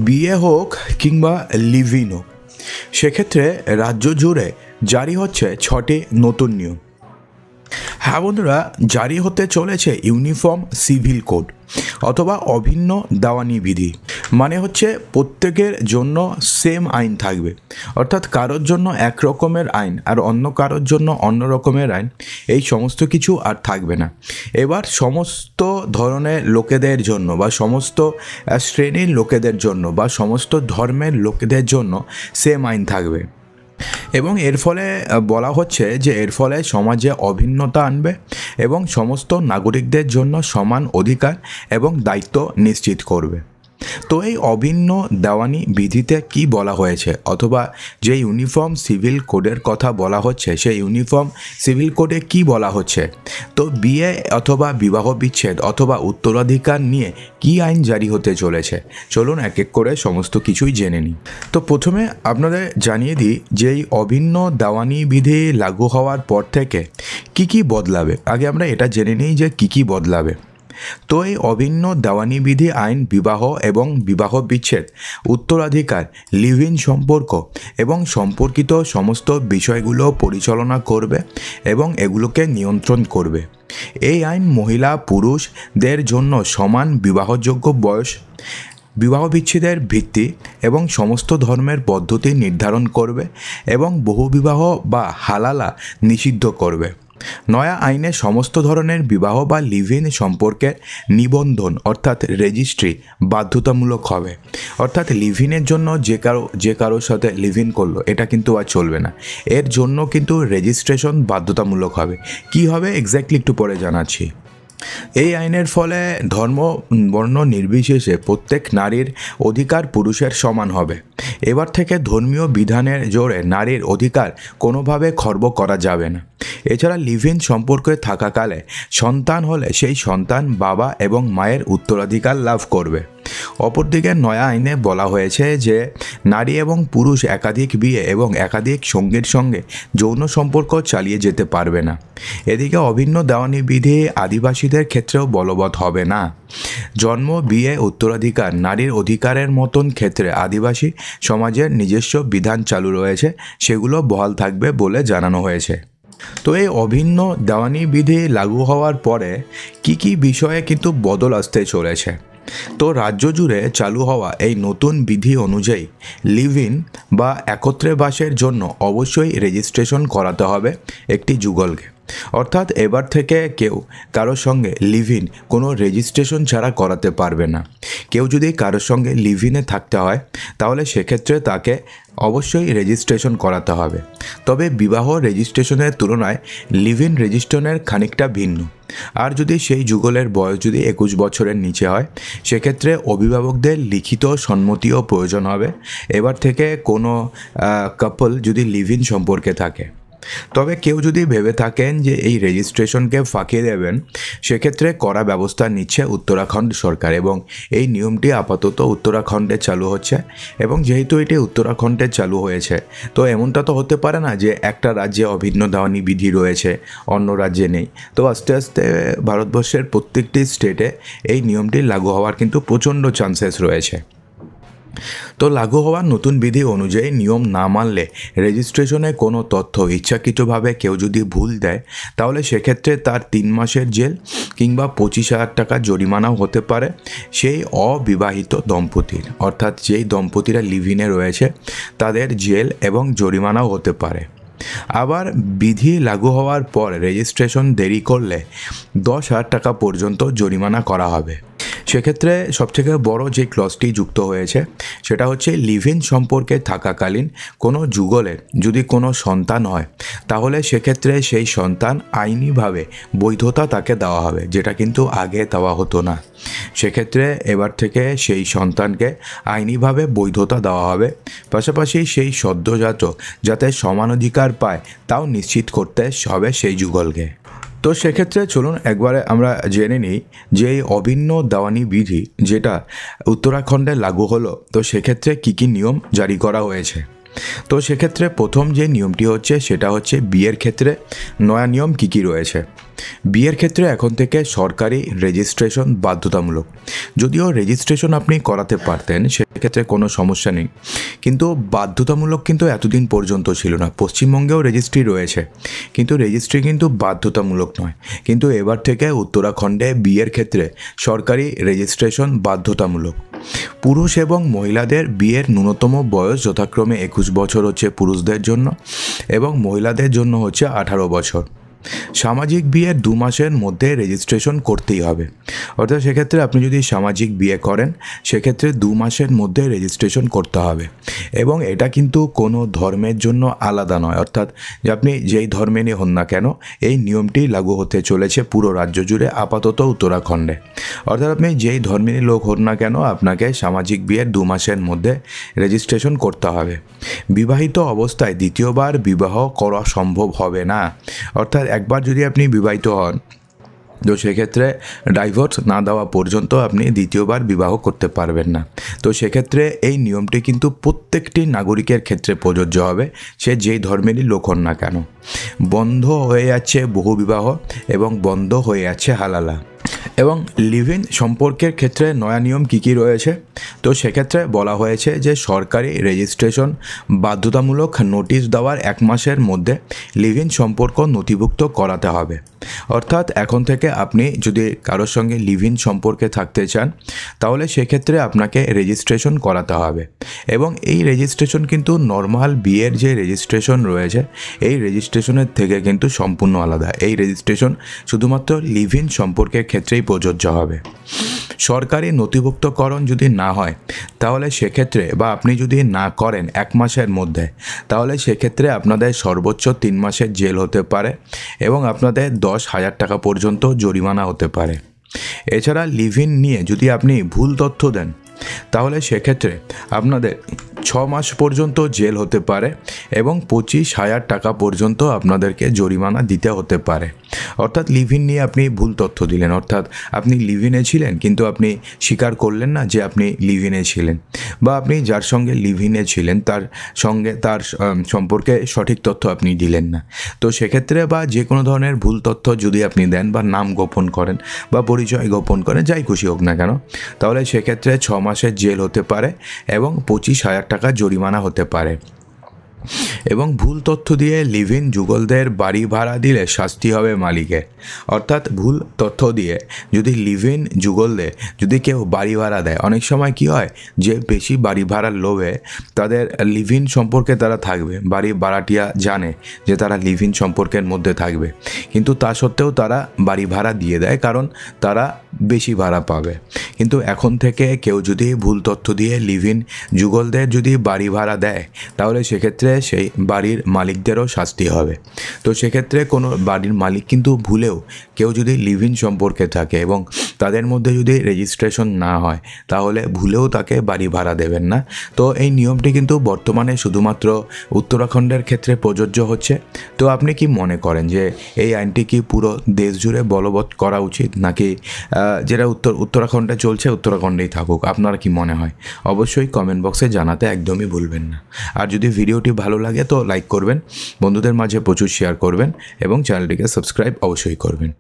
বিয়ে হোক কিংবা লিভ ইন হোক, সেক্ষেত্রে রাজ্য জুড়ে জারি হচ্ছে 6টি নতুন নিয়ম। হ্যাঁ বন্ধুরা, জারি হতে চলেছে ইউনিফর্ম সিভিল কোড অথবা অভিন্ন দেওয়ানি বিধি। মানে হচ্ছে প্রত্যেকের জন্য সেম আইন থাকবে, অর্থাৎ কারোর জন্য এক রকমের আইন আর অন্য কারোর জন্য অন্য রকমের আইন, এই সমস্ত কিছু আর থাকবে না। এবার সমস্ত ধরনের লোকেদের জন্য বা সমস্ত শ্রেণীর লোকেদের জন্য বা সমস্ত ধর্মের লোকেদের জন্য সেম আইন থাকবে। এবং এর ফলে বলা হচ্ছে যে এর ফলে সমাজে অভিন্নতা আনবে এবং সমস্ত নাগরিকদের জন্য সমান অধিকার এবং দায়িত্ব নিশ্চিত করবে। তো এই অভিন্ন দেওয়ানি বিধিতে কি বলা হয়েছে, অথবা যে ইউনিফর্ম সিভিল কোডের কথা বলা হচ্ছে সেই ইউনিফর্ম সিভিল কোডে কি বলা হচ্ছে, তো বিয়ে অথবা বিবাহ বিচ্ছেদ অথবা উত্তরাধিকার নিয়ে কি আইন জারি হতে চলেছে, চলুন এক এক করে সমস্ত কিছুই জেনে নিই। তো প্রথমে আপনাদের জানিয়ে দিই যে এই অভিন্ন দেওয়ানি বিধি লাগু হওয়ার পর থেকে কি বদলাবে। আগে আমরা এটা জেনে নিই যে কি বদলাবে। তো এই অভিন্ন দেওয়ানি বিধি আইন বিবাহ এবং বিবাহ বিচ্ছেদ, উত্তরাধিকার, লিভ ইন সম্পর্ক এবং সম্পর্কিত সমস্ত বিষয়গুলো পরিচালনা করবে এবং এগুলোকে নিয়ন্ত্রণ করবে। এই আইন মহিলা পুরুষদের জন্য সমান বিবাহযোগ্য বয়স, বিবাহ বিচ্ছেদের ভিত্তি এবং সমস্ত ধর্মের পদ্ধতি নির্ধারণ করবে এবং বহুবিবাহ বা হালালা নিষিদ্ধ করবে। নয়া আইনে সমস্ত ধরনের বিবাহ বা লিভ ইন সম্পর্কের নিবন্ধন অর্থাৎ রেজিস্ট্রি বাধ্যতামূলক হবে। অর্থাৎ লিভ ইনের জন্য যে কারোর সাথে লিভ ইন করলো এটা কিন্তু আর চলবে না, এর জন্য কিন্তু রেজিস্ট্রেশন বাধ্যতামূলক হবে। কি হবে এক্স্যাক্টলি একটু পরে জানাচ্ছি। এই আইনের ফলে ধর্ম বর্ণ নির্বিশেষে প্রত্যেক নারীর অধিকার পুরুষের সমান হবে। এবার থেকে ধর্মীয় বিধানের জোরে নারীর অধিকার কোনোভাবে খর্ব করা যাবে না। এছাড়া লিভ ইন সম্পর্কে থাকাকালে সন্তান হলে সেই সন্তান বাবা এবং মায়ের উত্তরাধিকার লাভ করবে। অপরদিকে নয়া আইনে বলা হয়েছে যে নারী এবং পুরুষ একাধিক বিয়ে এবং একাধিক সঙ্গীর সঙ্গে যৌন সম্পর্ক চালিয়ে যেতে পারবে না। এদিকে অভিন্ন দেওয়ানি বিধি আদিবাসীদের ক্ষেত্রেও বলবৎ হবে না। জন্ম, বিয়ে, উত্তরাধিকার, নারীর অধিকারের মতন ক্ষেত্রে আদিবাসী সমাজের নিজস্ব বিধান চালু রয়েছে, সেগুলো বহাল থাকবে বলে জানানো হয়েছে। তো এই অভিন্ন দেওয়ানি বিধি লাগু হওয়ার পরে কি বিষয়ে কিন্তু বদল আসতে চলেছে। তো রাজ্য জুড়ে চালু হওয়া এই নতুন বিধি অনুযায়ী লিভ ইন বা একত্রে বাসের জন্য অবশ্যই রেজিস্ট্রেশন করাতে হবে একটি যুগলকে। অর্থাৎ এবার থেকে কেউ কারোর সঙ্গে লিভ ইন কোনো রেজিস্ট্রেশন ছাড়া করাতে পারবে না। কেউ যদি কারোর সঙ্গে লিভ ইনে থাকতে হয় তাহলে সেক্ষেত্রে তাকে অবশ্যই রেজিস্ট্রেশন করাতে হবে। তবে বিবাহ রেজিস্ট্রেশনের তুলনায় লিভ ইন রেজিস্ট্রেশনের খানিকটা ভিন্ন। আর যদি সেই যুগলের বয়স যদি 21 বছরের নিচে হয় সেক্ষেত্রে অভিভাবকদের লিখিত সম্মতিও প্রয়োজন হবে এবার থেকে কোনো কাপল যদি লিভ ইন সম্পর্কে থাকে। তবে কেউ যদি ভেবে থাকেন যে এই রেজিস্ট্রেশনকে ফাঁকি দেবেন সেক্ষেত্রে কড়া ব্যবস্থা নিচ্ছে উত্তরাখণ্ড সরকার এবং এই নিয়মটি আপাতত উত্তরাখণ্ডে চালু হচ্ছে। এবং যেহেতু এটি উত্তরাখণ্ডে চালু হয়েছে তো এমনটা তো হতে পারে না যে একটা রাজ্যে অভিন্ন দেওয়ানি বিধি রয়েছে অন্য রাজ্যে নেই। তো আস্তে আস্তে ভারতবর্ষের প্রত্যেকটি স্টেটে এই নিয়মটি লাগু হওয়ার কিন্তু প্রচণ্ড চান্সেস রয়েছে। তো লাগু হওয়ার নতুন বিধি অনুযায়ী নিয়ম না মানলে রেজিস্ট্রেশনে কোনো তথ্য ইচ্ছাকৃতভাবে কেউ যদি ভুল দেয় তাহলে সেক্ষেত্রে তার 3 মাসের জেল কিংবা 25,000 টাকা জরিমানাও হতে পারে সেই অবিবাহিত দম্পতির, অর্থাৎ যেই দম্পতিরা লিভ ইনে রয়েছে তাদের জেল এবং জরিমানাও হতে পারে। আবার বিধি লাগু হওয়ার পর রেজিস্ট্রেশন দেরি করলে 10,000 টাকা পর্যন্ত জরিমানা করা হবে। সেক্ষেত্রে সবথেকে বড় যে ক্লজটি যুক্ত হয়েছে সেটা হচ্ছে লিভ ইন সম্পর্কে থাকাকালীন কোনো যুগলের যদি কোনো সন্তান হয় তাহলে সেক্ষেত্রে সেই সন্তান আইনিভাবে বৈধতা তাকে দেওয়া হবে, যেটা কিন্তু আগে দেওয়া হতো না। সেক্ষেত্রে এবার থেকে সেই সন্তানকে আইনিভাবে বৈধতা দেওয়া হবে, পাশাপাশি সেই সদ্যজাত যাতে সমান অধিকার পায় তাও নিশ্চিত করতে হবে সেই যুগলকে। তো সেক্ষেত্রে চলুন একবারে আমরা জেনে নিই যে এই অভিন্ন দেওয়ানি বিধি যেটা উত্তরাখণ্ডে লাগু হলো তো সেক্ষেত্রে কী নিয়ম জারি করা হয়েছে। তো সেক্ষেত্রে প্রথম যে নিয়মটি হচ্ছে সেটা হচ্ছে বিয়ের ক্ষেত্রে নয়া নিয়ম কী রয়েছে। বিয়ের ক্ষেত্রে এখন থেকে সরকারি রেজিস্ট্রেশন বাধ্যতামূলক। যদিও রেজিস্ট্রেশন আপনি করাতে পারতেন, সেক্ষেত্রে কোনো সমস্যা নেই, কিন্তু বাধ্যতামূলক কিন্তু এতদিন পর্যন্ত ছিল না। পশ্চিমবঙ্গেও রেজিস্ট্রি রয়েছে, কিন্তু রেজিস্ট্রি কিন্তু বাধ্যতামূলক নয়। কিন্তু এবার থেকে উত্তরাখণ্ডে বিয়ের ক্ষেত্রে সরকারি রেজিস্ট্রেশন বাধ্যতামূলক। পুরুষ এবং মহিলাদের বিয়ের ন্যূনতম বয়স যথাক্রমে 21 বছর হচ্ছে পুরুষদের জন্য এবং মহিলাদের জন্য হচ্ছে 18 বছর। সামাজিক বিয়ের 2 মাসের মধ্যে রেজিস্ট্রেশন করতেই হবে। অর্থাৎ সেক্ষেত্রে আপনি যদি সামাজিক বিয়ে করেন, সেক্ষেত্রে 2 মাসের মধ্যে রেজিস্ট্রেশন করতে হবে। এবং এটা কিন্তু কোনো ধর্মের জন্য আলাদা নয়, অর্থাৎ যে আপনি যেই ধর্মেরই হন না কেন, এই নিয়মটি লাগু হতে চলেছে পুরো রাজ্য জুড়ে, আপাতত উত্তরাখণ্ডে। অর্থাৎ আপনি যেই ধর্মেরই লোক হন না কেন, আপনাকে সামাজিক বিয়ের 2 মাসের মধ্যে রেজিস্ট্রেশন করতে হবে। বিবাহিত অবস্থায় দ্বিতীয়বার বিবাহ করা সম্ভব হবে না। অর্থাৎ একবার যদি আপনি বিবাহিত হন, তো সেক্ষেত্রে ডাইভোর্স না দেওয়া পর্যন্ত আপনি দ্বিতীয়বার বিবাহ করতে পারবেন না। তো সেক্ষেত্রে এই নিয়মটি কিন্তু প্রত্যেকটি নাগরিকের ক্ষেত্রে প্রযোজ্য হবে, সে যেই ধর্মেরই লোক হন না কেন। বন্ধ হয়ে যাচ্ছে বহু বিবাহ এবং বন্ধ হয়ে যাচ্ছে হালালা। এবং লিভ ইন সম্পর্কের ক্ষেত্রে নয়া নিয়ম কী রয়েছে, তো সেক্ষেত্রে বলা হয়েছে যে সরকারি রেজিস্ট্রেশন বাধ্যতামূলক, নোটিশ দেওয়ার 1 মাসের মধ্যে লিভ ইন সম্পর্ক নথিভুক্ত করাতে হবে। অর্থাৎ এখন থেকে আপনি যদি কারোর সঙ্গে লিভ ইন সম্পর্কে থাকতে চান, তাহলে সেক্ষেত্রে আপনাকে রেজিস্ট্রেশন করাতে হবে। এবং এই রেজিস্ট্রেশন কিন্তু নর্মাল বিয়ের যে রেজিস্ট্রেশন রয়েছে, এই রেজিস্ট্রেশনের থেকে কিন্তু সম্পূর্ণ আলাদা। এই রেজিস্ট্রেশন শুধুমাত্র লিভ ইন সম্পর্কের ক্ষেত্রেই প্রযোজ্য হবে। সরকারি নথিভুক্তকরণ যদি না হয়, তাহলে সেক্ষেত্রে বা আপনি যদি না করেন 1 মাসের মধ্যে, তাহলে সেক্ষেত্রে আপনাদের সর্বোচ্চ 3 মাসের জেল হতে পারে এবং আপনাদের 10,000 টাকা পর্যন্ত জরিমানা হতে পারে। এছাড়া লিভ ইন নিয়ে যদি আপনি ভুল তথ্য দেন, তাহলে সেক্ষেত্রে আপনাদের 6 মাস পর্যন্ত জেল হতে পারে এবং 25,000 টাকা পর্যন্ত আপনাদেরকে জরিমানা দিতে হতে পারে। অর্থাৎ লিভ ইন নিয়ে আপনি ভুল তথ্য দিলেন, অর্থাৎ আপনি লিভ ইনে ছিলেন কিন্তু আপনি স্বীকার করলেন না যে আপনি লিভ ইনে ছিলেন, বা আপনি যার সঙ্গে লিভ ইনে ছিলেন তার সঙ্গে তার সম্পর্কে সঠিক তথ্য আপনি দিলেন না। তো সেক্ষেত্রে বা যে কোনো ধরনের ভুল তথ্য যদি আপনি দেন বা নাম গোপন করেন বা পরিচয় গোপন করেন, যাই খুশি হোক না কেন, তাহলে সেক্ষেত্রে 6 মাসের জেল হতে পারে এবং 25,000 টাকা জরিমানা হতে পারে। এবং ভুল তথ্য দিয়ে লিভ ইন যুগলদের বাড়ি ভাড়া দিলে শাস্তি হবে মালিকের। অর্থাৎ ভুল তথ্য দিয়ে যদি লিভ ইন যুগলদের যদি কেউ বাড়ি ভাড়া দেয়, অনেক সময় কি হয় যে বেশি বাড়ি ভাড়ার লোভে তাদের লিভ ইন সম্পর্কে তারা থাকবে, বাড়ি ভাড়াটিয়া জানে যে তারা লিভ ইন সম্পর্কের মধ্যে থাকবে, কিন্তু তা সত্ত্বেও তারা বাড়ি ভাড়া দিয়ে দেয়, কারণ তারা বেশি ভাড়া পাবে। কিন্তু এখন থেকে কেউ যদি ভুল তথ্য দিয়ে লিভ ইন যুগলদের যদি বাড়ি ভাড়া দেয়, তাহলে সেক্ষেত্রে সেই বাড়ির মালিকদেরও শাস্তি হবে। তো সেক্ষেত্রে কোনো বাড়ির মালিক কিন্তু ভুলেও কেউ যদি লিভ ইন সম্পর্কে থাকে এবং তাদের মধ্যে যদি রেজিস্ট্রেশন না হয়, তাহলে ভুলেও তাকে বাড়ি ভাড়া দেবেন না। তো এই নিয়মটি কিন্তু বর্তমানে শুধুমাত্র উত্তরাখণ্ডের ক্ষেত্রে প্রযোজ্য হচ্ছে। তো আপনি কি মনে করেন যে এই আইনটি কি পুরো দেশ জুড়ে বলবৎ করা উচিত, নাকি যেটা উত্তরাখণ্ডে চলছে উত্তরাখণ্ডেই থাকুক? আপনার কি মনে হয়? অবশ্যই কমেন্ট বক্সে জানাতে একদমই ভুলবেন না। আর যদি ভিডিওটি ভালো লাগে তো লাইক করবেন, বন্ধুদের মাঝে প্রচুর শেয়ার করবেন এবং চ্যানেলটিকে সাবস্ক্রাইব অবশ্যই করবেন।